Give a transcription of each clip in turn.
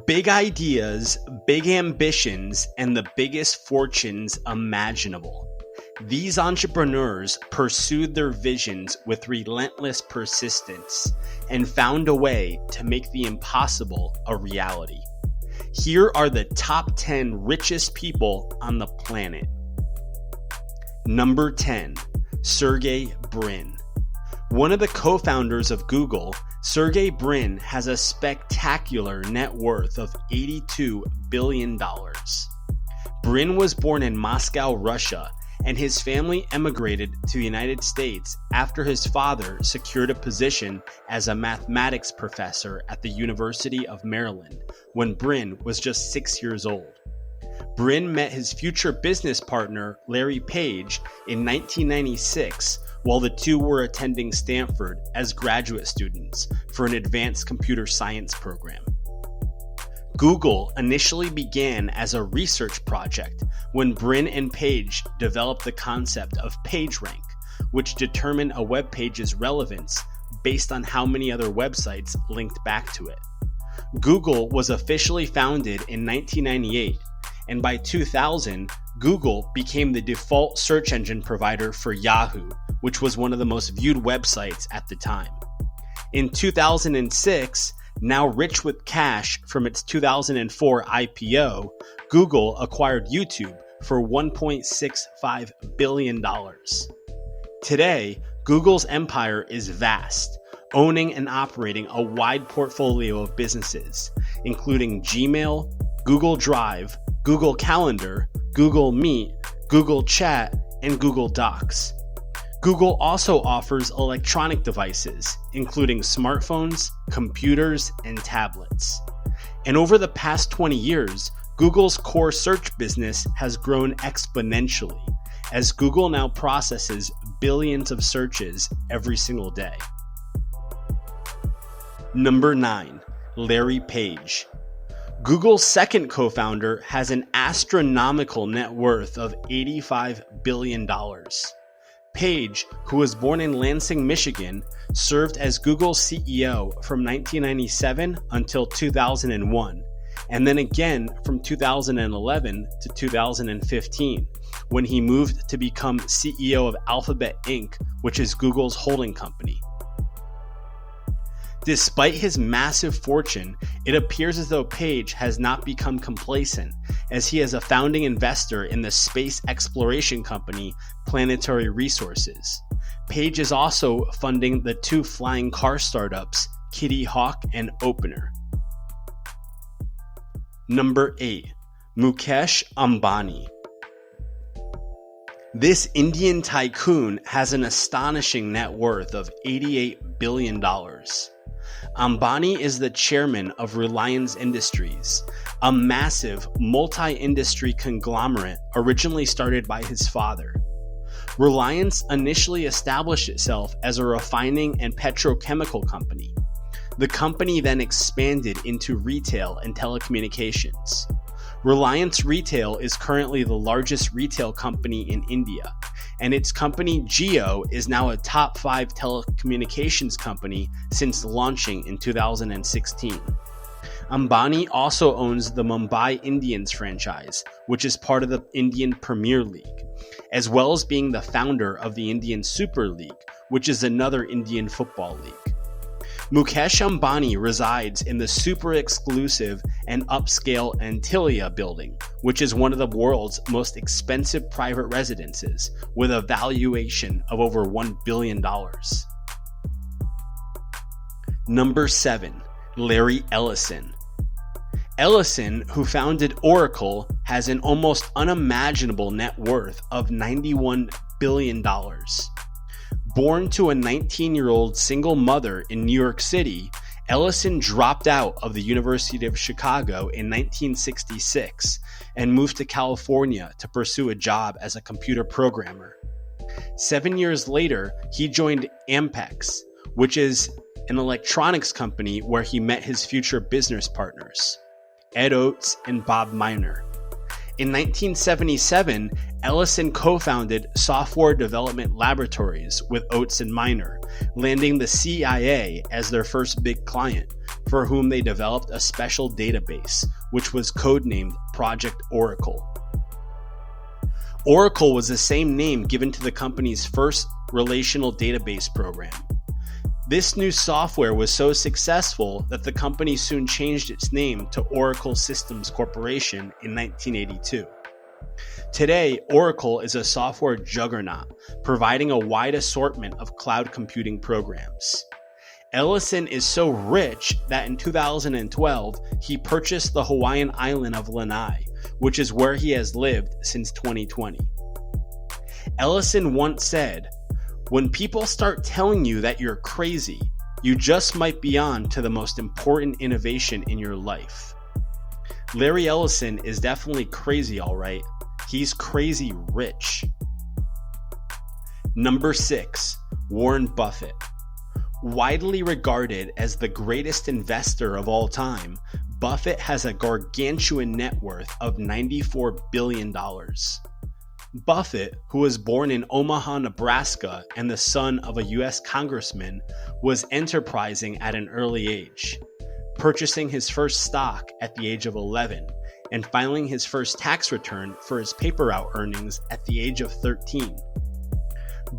Big ideas, big ambitions, and the biggest fortunes imaginable. These entrepreneurs pursued their visions with relentless persistence and found a way to make the impossible a reality. Here are the top 10 richest people on the planet. Number 10, Sergey Brin. One of the co-founders of Google, Sergey Brin has a spectacular net worth of $82 billion. Brin was born in Moscow, Russia, and his family emigrated to the United States after his father secured a position as a mathematics professor at the University of Maryland when Brin was just 6 years old. Brin met his future business partner, Larry Page, in 1996 while the two were attending Stanford as graduate students for an advanced computer science program. Google initially began as a research project when Brin and Page developed the concept of PageRank, which determined a web page's relevance based on how many other websites linked back to it. Google was officially founded in 1998, and by 2000, Google became the default search engine provider for Yahoo, which was one of the most viewed websites at the time. In 2006, now rich with cash from its 2004 IPO, Google acquired YouTube for $1.65 billion. Today, Google's empire is vast, owning and operating a wide portfolio of businesses, including Gmail, Google Drive, Google Calendar, Google Meet, Google Chat, and Google Docs. Google also offers electronic devices, including smartphones, computers, and tablets. And over the past 20 years, Google's core search business has grown exponentially, as Google now processes billions of searches every single day. Number 9, Larry Page. Google's second co-founder has an astronomical net worth of $85 billion. Page, who was born in Lansing, Michigan, served as Google's CEO from 1997 until 2001, and then again from 2011 to 2015, when he moved to become CEO of Alphabet Inc., which is Google's holding company. Despite his massive fortune, it appears as though Page has not become complacent, as he is a founding investor in the space exploration company Planetary Resources. Page is also funding the two flying car startups, Kitty Hawk and Opener. Number 8, Mukesh Ambani. This Indian tycoon has an astonishing net worth of $88 billion. Ambani is the chairman of Reliance Industries, a massive multi-industry conglomerate originally started by his father. Reliance initially established itself as a refining and petrochemical company. The company then expanded into retail and telecommunications. Reliance Retail is currently the largest retail company in India, and its company Jio is now a top 5 telecommunications company since launching in 2016. Ambani also owns the Mumbai Indians franchise, which is part of the Indian Premier League, as well as being the founder of the Indian Super League, which is another Indian football league. Mukesh Ambani resides in the super exclusive and upscale Antilia building, which is one of the world's most expensive private residences, with a valuation of over $1 billion. Number 7, Larry Ellison. Ellison, who founded Oracle, has an almost unimaginable net worth of $91 billion. Born to a 19-year-old single mother in New York City, Ellison dropped out of the University of Chicago in 1966 and moved to California to pursue a job as a computer programmer. 7 years later, he joined Ampex, which is an electronics company where he met his future business partners, Ed Oates and Bob Miner. In 1977, Ellison co-founded Software Development Laboratories with Oates and Miner, landing the CIA as their first big client, for whom they developed a special database, which was codenamed Project Oracle. Oracle was the same name given to the company's first relational database program. This new software was so successful that the company soon changed its name to Oracle Systems Corporation in 1982. Today, Oracle is a software juggernaut, providing a wide assortment of cloud computing programs. Ellison is so rich that in 2012, he purchased the Hawaiian island of Lanai, which is where he has lived since 2020. Ellison once said, "When people start telling you that you're crazy, you just might be on to the most important innovation in your life." Larry Ellison is definitely crazy, all right. He's crazy rich. Number 6, Warren Buffett. Widely regarded as the greatest investor of all time, Buffett has a gargantuan net worth of $94 billion. Buffett, who was born in Omaha, Nebraska, and the son of a U.S. congressman, was enterprising at an early age, purchasing his first stock at the age of 11 and filing his first tax return for his paper route earnings at the age of 13.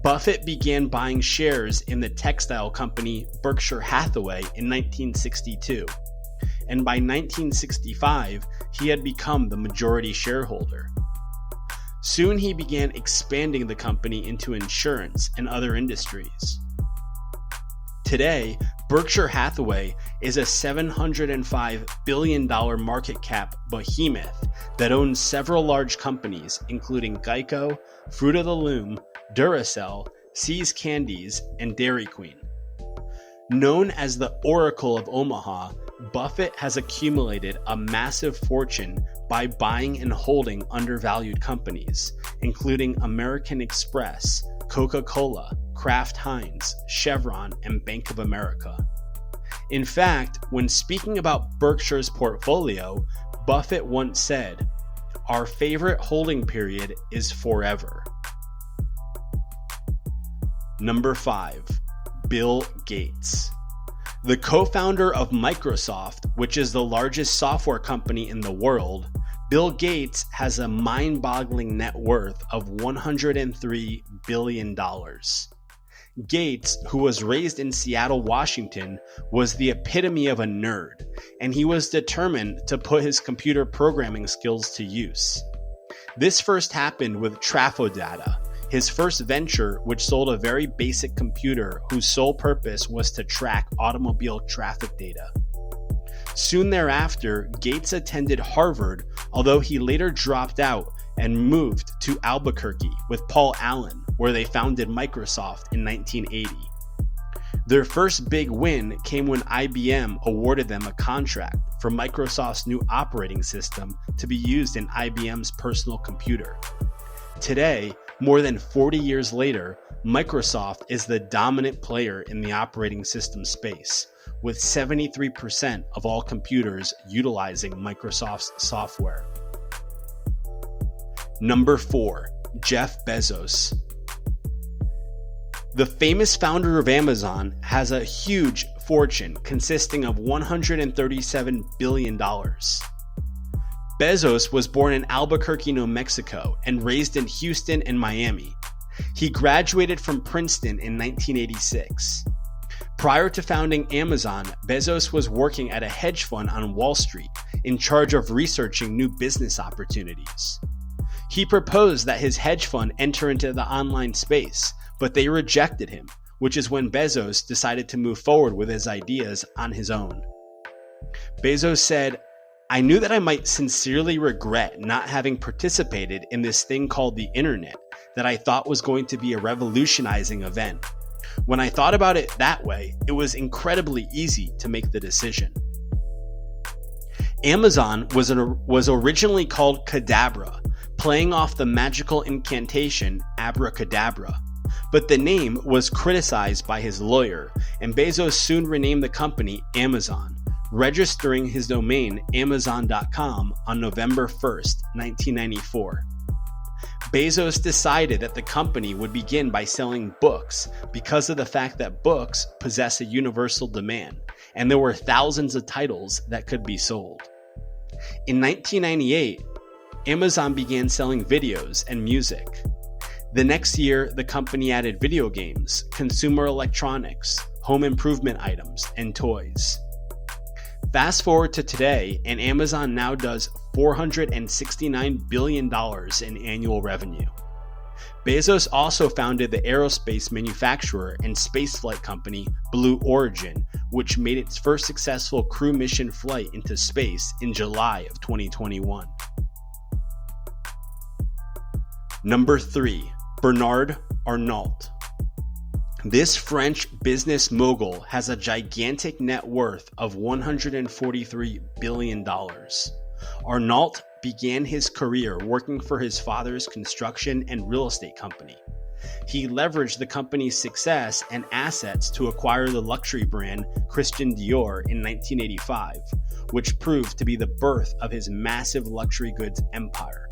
Buffett began buying shares in the textile company Berkshire Hathaway in 1962, and by 1965, he had become the majority shareholder. Soon he began expanding the company into insurance and other industries. Today, Berkshire Hathaway is a $705 billion market cap behemoth that owns several large companies including Geico, Fruit of the Loom, Duracell, See's Candies, and Dairy Queen. Known as the Oracle of Omaha, Buffett has accumulated a massive fortune by buying and holding undervalued companies, including American Express, Coca-Cola, Kraft Heinz, Chevron, and Bank of America. In fact, when speaking about Berkshire's portfolio, Buffett once said, "Our favorite holding period is forever." Number 5, Bill Gates. The co-founder of Microsoft, which is the largest software company in the world, Bill Gates has a mind-boggling net worth of $103 billion. Gates, who was raised in Seattle, Washington, was the epitome of a nerd, and he was determined to put his computer programming skills to use. This first happened with Trafodata, his first venture, which sold a very basic computer whose sole purpose was to track automobile traffic data. Soon thereafter, Gates attended Harvard, although he later dropped out and moved to Albuquerque with Paul Allen, where they founded Microsoft in 1980. Their first big win came when IBM awarded them a contract for Microsoft's new operating system to be used in IBM's personal computer. Today, more than 40 years later, Microsoft is the dominant player in the operating system space, with 73% of all computers utilizing Microsoft's software. Number 4, Jeff Bezos. The famous founder of Amazon has a huge fortune consisting of $137 billion. Bezos was born in Albuquerque, New Mexico, and raised in Houston and Miami. He graduated from Princeton in 1986. Prior to founding Amazon, Bezos was working at a hedge fund on Wall Street, in charge of researching new business opportunities. He proposed that his hedge fund enter into the online space, but they rejected him, which is when Bezos decided to move forward with his ideas on his own. Bezos said, "I knew that I might sincerely regret not having participated in this thing called the internet that I thought was going to be a revolutionizing event. When I thought about it that way, it was incredibly easy to make the decision." Amazon was originally called Cadabra, playing off the magical incantation abracadabra. But the name was criticized by his lawyer, and Bezos soon renamed the company Amazon, registering his domain Amazon.com on November 1st, 1994. Bezos decided that the company would begin by selling books because of the fact that books possess a universal demand, and there were thousands of titles that could be sold. In 1998, Amazon began selling videos and music. The next year, the company added video games, consumer electronics, home improvement items, and toys. Fast forward to today, and Amazon now does $469 billion in annual revenue. Bezos also founded the aerospace manufacturer and spaceflight company Blue Origin, which made its first successful crew mission flight into space in July of 2021. Number 3, Bernard Arnault. This French business mogul has a gigantic net worth of $143 billion. Arnault began his career working for his father's construction and real estate company. He leveraged the company's success and assets to acquire the luxury brand Christian Dior in 1985, which proved to be the birth of his massive luxury goods empire.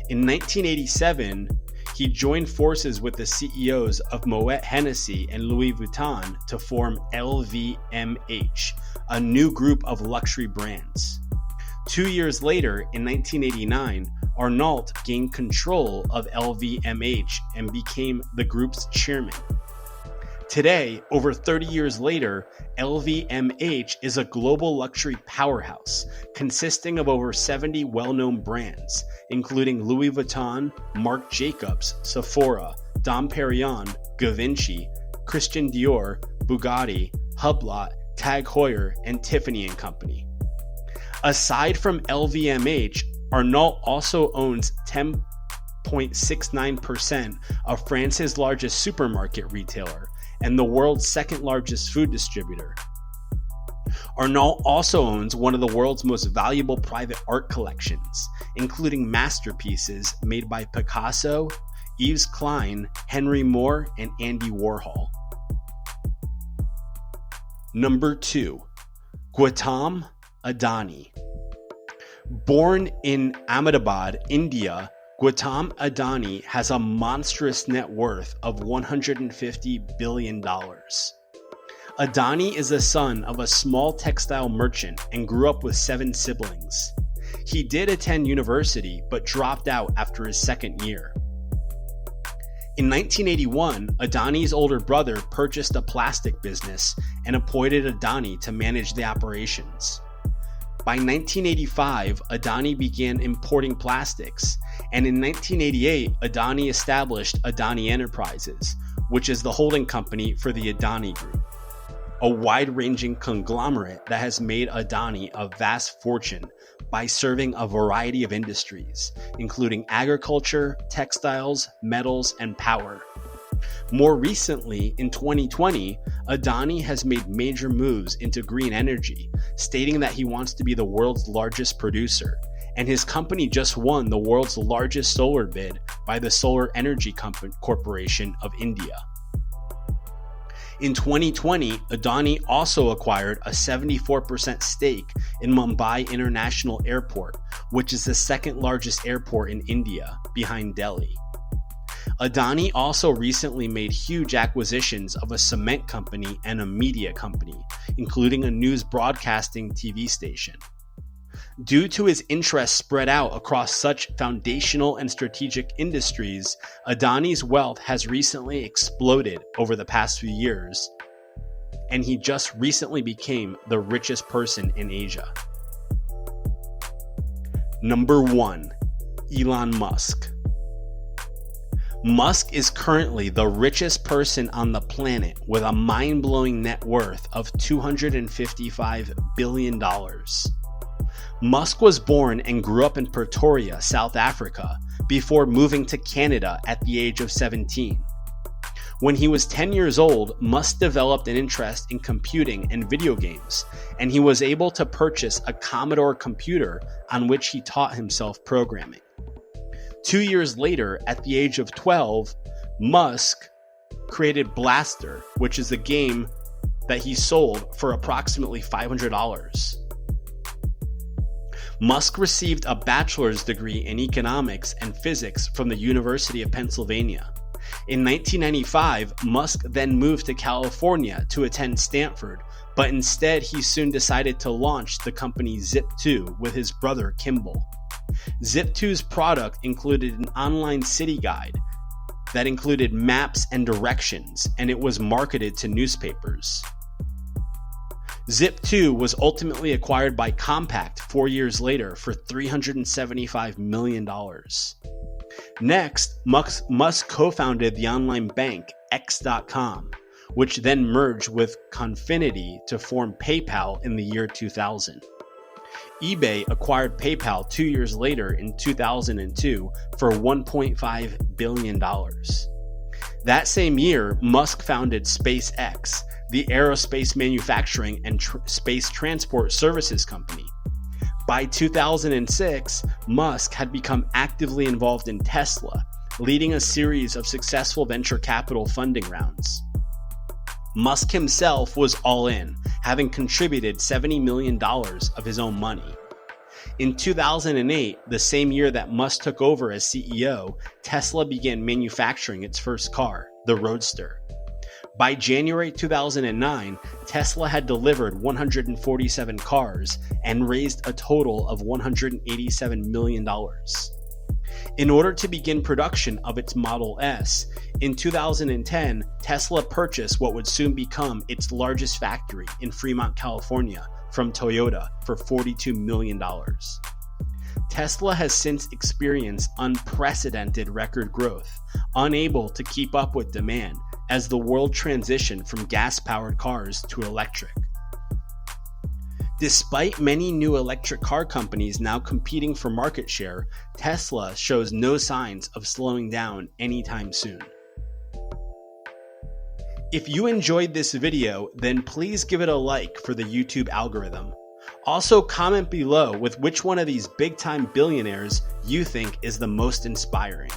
In 1987, he joined forces with the CEOs of Moet Hennessy and Louis Vuitton to form LVMH, a new group of luxury brands. 2 years later, in 1989, Arnault gained control of LVMH and became the group's chairman. Today, over 30 years later, LVMH is a global luxury powerhouse consisting of over 70 well-known brands, including Louis Vuitton, Marc Jacobs, Sephora, Dom Perignon, Givenchy, Christian Dior, Bugatti, Hublot, Tag Heuer, and Tiffany & Company. Aside from LVMH, Arnault also owns 10.69% of France's largest supermarket retailer and the world's second largest food distributor. Arnault also owns one of the world's most valuable private art collections, including masterpieces made by Picasso, Yves Klein, Henry Moore, and Andy Warhol. Number 2, Gautam Adani. Born in Ahmedabad, India, Gautam Adani has a monstrous net worth of $150 billion. Adani is the son of a small textile merchant and grew up with 7 siblings. He did attend university but dropped out after his second year. In 1981, Adani's older brother purchased a plastic business and appointed Adani to manage the operations. By 1985, Adani began importing plastics, and in 1988, Adani established Adani Enterprises, which is the holding company for the Adani Group, a wide-ranging conglomerate that has made Adani a vast fortune by serving a variety of industries, including agriculture, textiles, metals, and power. More recently, in 2020, Adani has made major moves into green energy, stating that he wants to be the world's largest producer, and his company just won the world's largest solar bid by the Solar Energy Corporation of India. In 2020, Adani also acquired a 74% stake in Mumbai International Airport, which is the second largest airport in India, behind Delhi. Adani also recently made huge acquisitions of a cement company and a media company, including a news broadcasting TV station. Due to his interests spread out across such foundational and strategic industries, Adani's wealth has recently exploded over the past few years, and he just recently became the richest person in Asia. Number 1, Elon Musk. Musk is currently the richest person on the planet with a mind-blowing net worth of $255 billion. Musk was born and grew up in Pretoria, South Africa, before moving to Canada at the age of 17. When he was 10 years old, Musk developed an interest in computing and video games, and he was able to purchase a Commodore computer on which he taught himself programming. 2 years later, at the age of 12, Musk created Blaster, which is a game that he sold for approximately $500. Musk received a bachelor's degree in economics and physics from the University of Pennsylvania. In 1995, Musk then moved to California to attend Stanford, but instead he soon decided to launch the company Zip2 with his brother Kimball. Zip2's product included an online city guide that included maps and directions, and it was marketed to newspapers. Zip2 was ultimately acquired by Compaq 4 years later for $375 million. Next, Musk co-founded the online bank X.com, which then merged with Confinity to form PayPal in the year 2000. eBay acquired PayPal 2 years later in 2002 for $1.5 billion. That same year, Musk founded SpaceX, the aerospace manufacturing and space transport services company. By 2006, Musk had become actively involved in Tesla, leading a series of successful venture capital funding rounds. Musk himself was all in, having contributed $70 million of his own money. In 2008, the same year that Musk took over as CEO, Tesla began manufacturing its first car, the Roadster. By January 2009, Tesla had delivered 147 cars and raised a total of $187 million. In order to begin production of its Model S, in 2010, Tesla purchased what would soon become its largest factory in Fremont, California, from Toyota for $42 million. Tesla has since experienced unprecedented record growth, unable to keep up with demand as the world transitioned from gas-powered cars to electric. Despite many new electric car companies now competing for market share, Tesla shows no signs of slowing down anytime soon. If you enjoyed this video, then please give it a like for the YouTube algorithm. Also, comment below with which one of these big-time billionaires you think is the most inspiring.